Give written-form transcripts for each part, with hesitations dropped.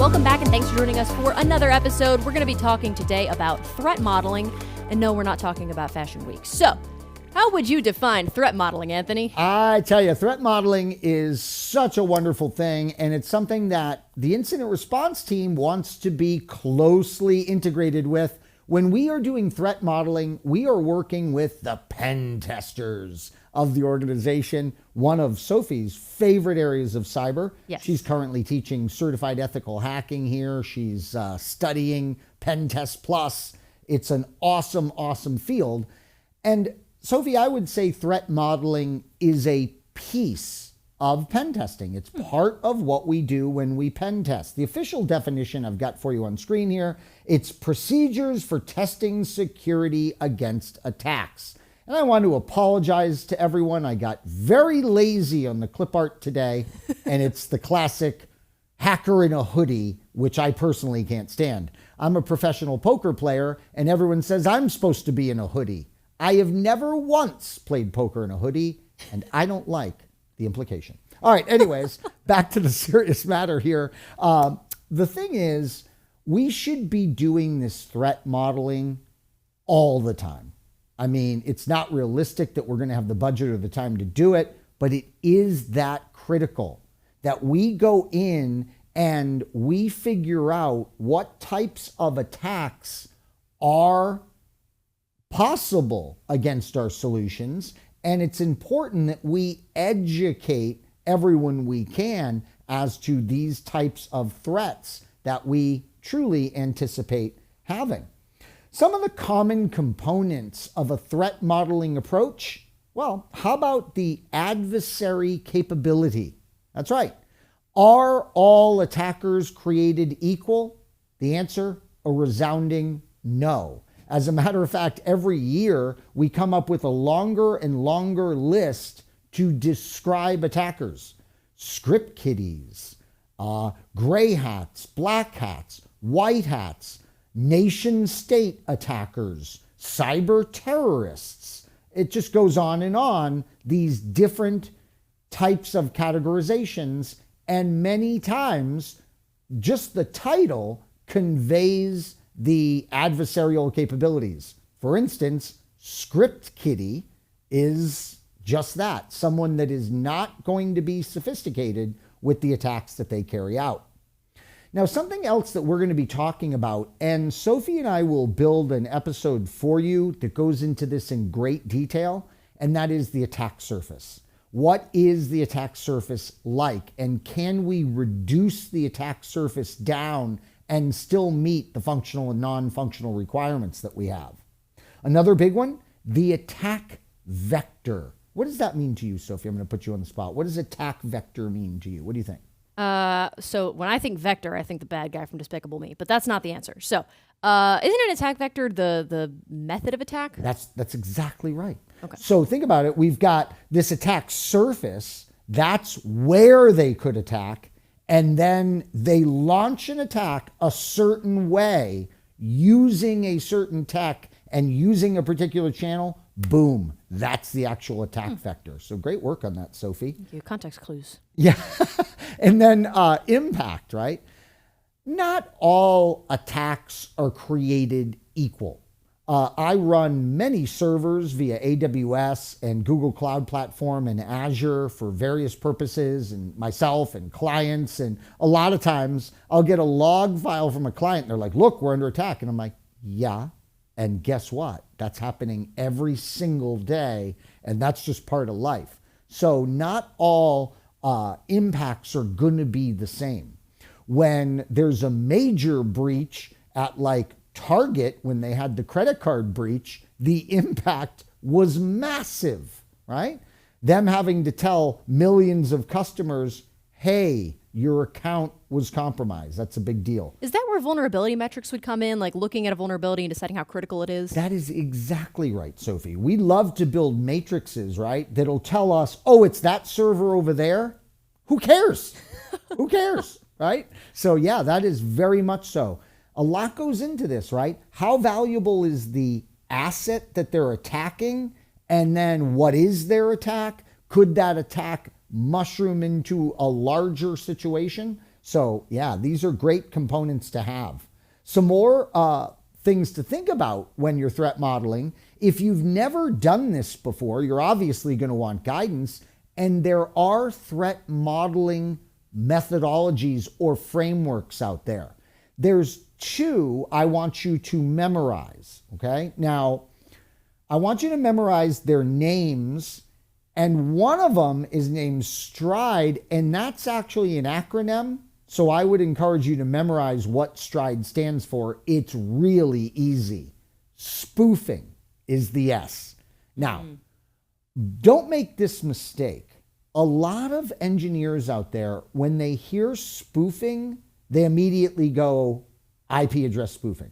Welcome back, and thanks for joining us for another episode. We're going to be talking today about threat modeling, and no, we're not talking about Fashion Week. So, how would you define threat modeling, Anthony? I tell you, threat modeling is such a wonderful thing, and it's something that the incident response team wants to be closely integrated with. When we are doing threat modeling, we are working with the pen testers of the organization, one of Sophie's favorite areas of cyber. Yes. She's currently teaching certified ethical hacking here. She's studying Pen Test Plus. It's an awesome, awesome field. And Sophie, I would say threat modeling is a piece of pen testing. It's part of what we do when we pen test. The official definition I've got for you on screen here, it's procedures for testing security against attacks. And I want to apologize to everyone. I got very lazy on the clip art today, and it's the classic hacker in a hoodie, which I personally can't stand. I'm a professional poker player, and everyone says I'm supposed to be in a hoodie. I have never once played poker in a hoodie, and I don't like the implication. All right, anyways, back to the serious matter here. The thing is, we should be doing this threat modeling all the time. I mean, it's not realistic that we're going to have the budget or the time to do it, but it is that critical that we go in and we figure out what types of attacks are possible against our solutions. And it's important that we educate everyone we can as to these types of threats that we truly anticipate having. Some of the common components of a threat modeling approach, well, how about the adversary capability? That's right. Are all attackers created equal? The answer, a resounding no. As a matter of fact, every year we come up with a longer and longer list to describe attackers. Script kiddies, gray hats, black hats, white hats, nation-state attackers, cyber terrorists. It just goes on, these different types of categorizations, and many times just the title conveys the adversarial capabilities. For instance, script kiddie is just that, someone that is not going to be sophisticated with the attacks that they carry out. Now, something else that we're going to be talking about, and Sophie and I will build an episode for you that goes into this in great detail, and that is the attack surface. What is the attack surface like, and can we reduce the attack surface down and still meet the functional and non-functional requirements that we have? Another big one, the attack vector. What does that mean to you, Sophie? I'm going to put you on the spot. What does attack vector mean to you? What do you think? So when I think vector, I think the bad guy from Despicable Me, but that's not the answer. So, isn't an attack vector the method of attack? That's exactly right. Okay. So think about it. We've got this attack surface. That's where they could attack. And then they launch an attack a certain way using a certain tech and using a particular channel. Boom. That's the actual attack vector. So great work on that, Sophie. Thank you. Context clues. Yeah. And then impact, right? Not all attacks are created equal. I run many servers via AWS and Google Cloud Platform and Azure for various purposes, and myself and clients. And a lot of times I'll get a log file from a client and they're like, look, we're under attack. And I'm like, yeah. And guess what? That's happening every single day. And that's just part of life. So not all impacts are going to be the same. When there's a major breach at like Target, when they had the credit card breach, the impact was massive, right? Them having to tell millions of customers, hey, your account was compromised. That's a big deal. Is that where vulnerability metrics would come in, like looking at a vulnerability and deciding how critical it is? That is exactly right, Sophie. We love to build matrices, right? That'll tell us, oh, it's that server over there. Who cares? Who cares, right? So yeah, that is very much so. A lot goes into this, right? How valuable is the asset that they're attacking? And then what is their attack? Could that attack mushroom into a larger situation? So yeah, these are great components to have. Some more things to think about when you're threat modeling. If you've never done this before, you're obviously going to want guidance, and there are threat modeling methodologies or frameworks out there. There's two I want you to memorize, okay? Now, I want you to memorize their names, and one of them is named STRIDE, and that's actually an acronym. So I would encourage you to memorize what STRIDE stands for. It's really easy. Spoofing is the S. Now, don't make this mistake. A lot of engineers out there, when they hear spoofing, they immediately go IP address spoofing.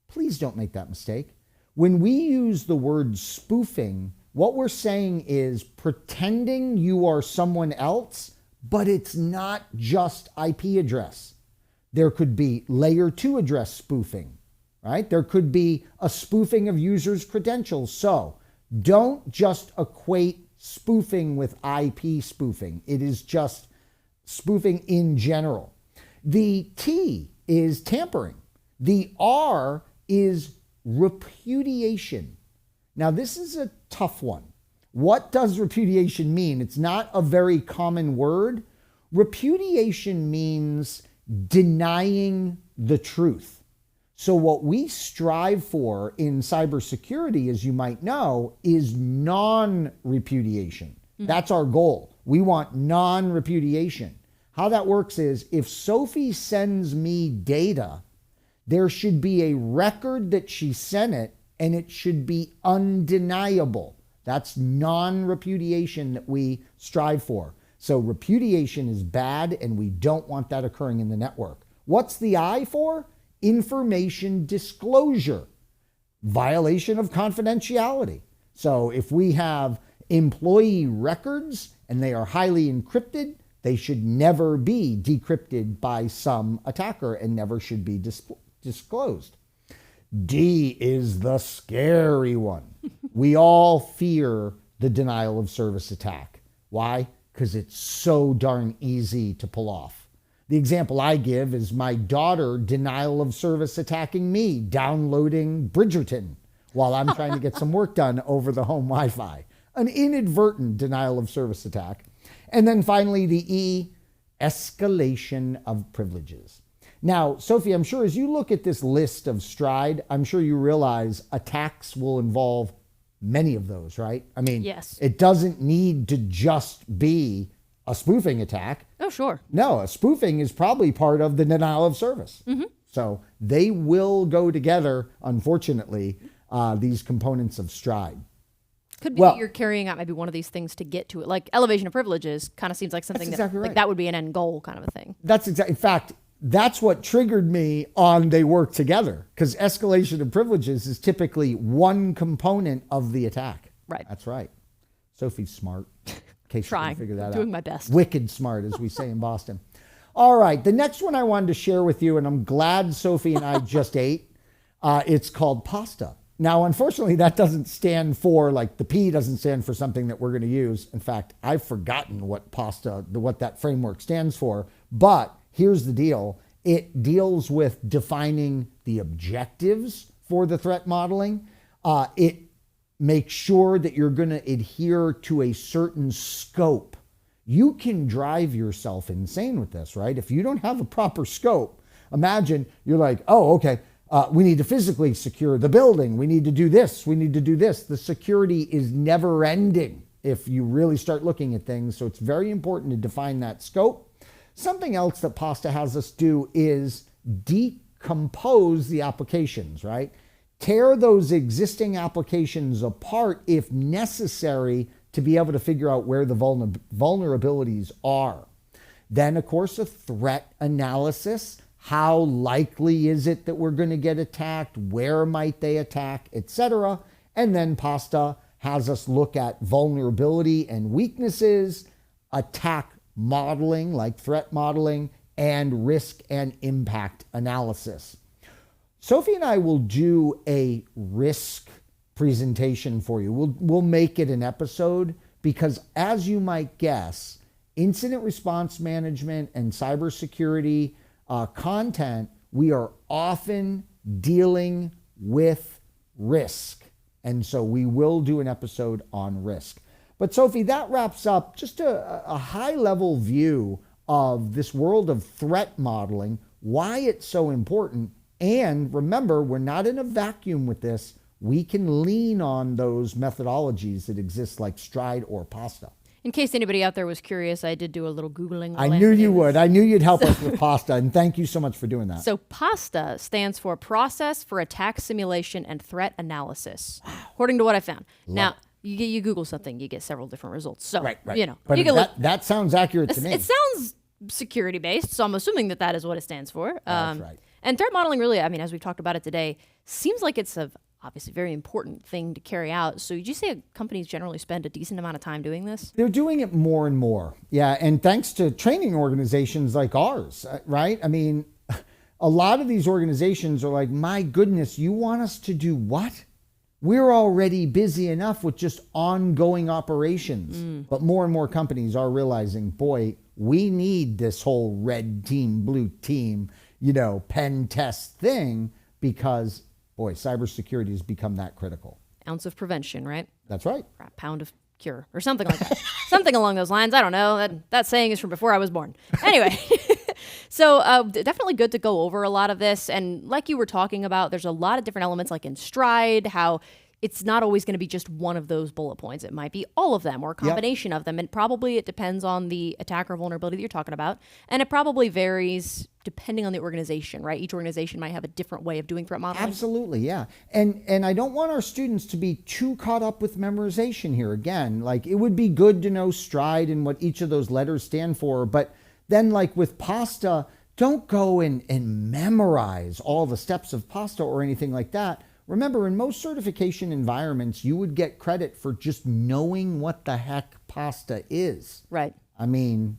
Please don't make that mistake. When we use the word spoofing, what we're saying is pretending you are someone else, but it's not just IP address. There could be layer 2 address spoofing, right? There could be a spoofing of users' credentials. So don't just equate spoofing with IP spoofing. It is just spoofing in general. The T is tampering. The R is repudiation. Now, this is a tough one. What does repudiation mean? It's not a very common word. Repudiation means denying the truth. So what we strive for in cybersecurity, as you might know, is non-repudiation. That's our goal. We want non-repudiation. How that works is if Sophie sends me data, there should be a record that she sent it, and it should be undeniable. That's non-repudiation that we strive for. So repudiation is bad, and we don't want that occurring in the network. What's the I for? Information disclosure, violation of confidentiality. So if we have employee records and they are highly encrypted, they should never be decrypted by some attacker and never should be disclosed. D is the scary one. We all fear the denial of service attack. Why? Because it's so darn easy to pull off. The example I give is my daughter denial of service attacking me, downloading Bridgerton while I'm trying to get some work done over the home Wi-Fi. An inadvertent denial of service attack. And then finally, the E, escalation of privileges. Now, Sophie, I'm sure as you look at this list of STRIDE, I'm sure you realize attacks will involve many of those, right? I mean, yes. It doesn't need to just be a spoofing attack. Oh, sure. No, a spoofing is probably part of the denial of service. So they will go together, unfortunately, these components of STRIDE. Could be that you're carrying out maybe one of these things to get to it. Like elevation of privileges kind of seems like something exactly right. like that would be an end goal kind of a thing. That's exactly, in fact, that's what triggered me on they work together, because escalation of privileges is typically one component of the attack. Right. That's right. Sophie's smart. In case Trying. you can figure that out. Doing my best. Wicked smart, as we say in Boston. All right. The next one I wanted to share with you, and I'm glad Sophie and I just ate. It's called PASTA. Now, unfortunately, that doesn't stand for, like the P doesn't stand for something that we're going to use. In fact, I've forgotten what PASTA, what that framework stands for. But here's the deal. It deals with defining the objectives for the threat modeling. It makes sure that you're going to adhere to a certain scope. You can drive yourself insane with this, right? If you don't have a proper scope, imagine you're like, oh, okay, we need to physically secure the building. We need to do this. We need to do this. The security is never ending if you really start looking at things. So it's very important to define that scope. Something else that PASTA has us do is decompose the applications, right? Tear those existing applications apart if necessary to be able to figure out where the vulnerabilities are. Then, of course, a threat analysis. How likely is it that we're going to get attacked? Where might they attack, etc.? And then PASTA has us look at vulnerability and weaknesses, attack modeling like threat modeling, and risk and impact analysis. Sophie and I will do a risk presentation for you. We'll make it an episode because, as you might guess, incident response management and cybersecurity content, we are often dealing with risk. And so we will do an episode on risk. But Sophie, that wraps up just a high-level view of this world of threat modeling, why it's so important. And remember, we're not in a vacuum with this. We can lean on those methodologies that exist like Stride or PASTA. In case anybody out there was curious, I did do a little Googling. I knew you would. I knew you'd help us with PASTA, and thank you so much for doing that. So PASTA stands for Process for Attack Simulation and Threat Analysis, according to what I found. Now, you Google something, you get several different results. So, right. you know. But you can look. That sounds accurate to me. It sounds security-based, so I'm assuming that is what it stands for. That's right. And threat modeling really, I mean, as we've talked about it today, seems like it's a obviously very important thing to carry out. So would you say companies generally spend a decent amount of time doing this? They're doing it more and more. Yeah, and thanks to training organizations like ours, right? I mean, a lot of these organizations are like, my goodness, you want us to do what? We're already busy enough with just ongoing operations. But more and more companies are realizing, boy, we need this whole red team, blue team, pen test thing because, boy, cybersecurity has become that critical. Ounce of prevention, right? That's right. Or a pound of cure or something like that. Something along those lines. I don't know. That saying is from before I was born. Anyway. So definitely good to go over a lot of this. And like you were talking about, there's a lot of different elements like in Stride, how it's not always going to be just one of those bullet points. It might be all of them or a combination of them. And probably it depends on the attack or vulnerability that you're talking about. And it probably varies depending on the organization, right? Each organization might have a different way of doing threat modeling. Absolutely, yeah. And I don't want our students to be too caught up with memorization here. Again, like it would be good to know Stride and what each of those letters stand for. But then like with PASTA, don't go and memorize all the steps of PASTA or anything like that. Remember, in most certification environments, you would get credit for just knowing what the heck PASTA is. Right. I mean,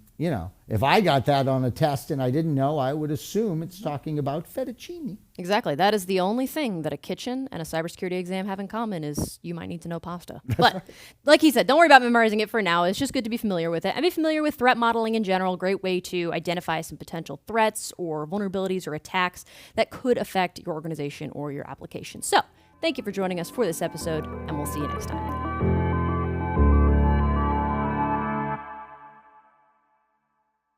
if I got that on a test and I didn't know, I would assume it's talking about fettuccine. Exactly. That is the only thing that a kitchen and a cybersecurity exam have in common is you might need to know PASTA. But like he said, don't worry about memorizing it for now. It's just good to be familiar with it and be familiar with threat modeling in general. Great way to identify some potential threats or vulnerabilities or attacks that could affect your organization or your application. So thank you for joining us for this episode, and we'll see you next time.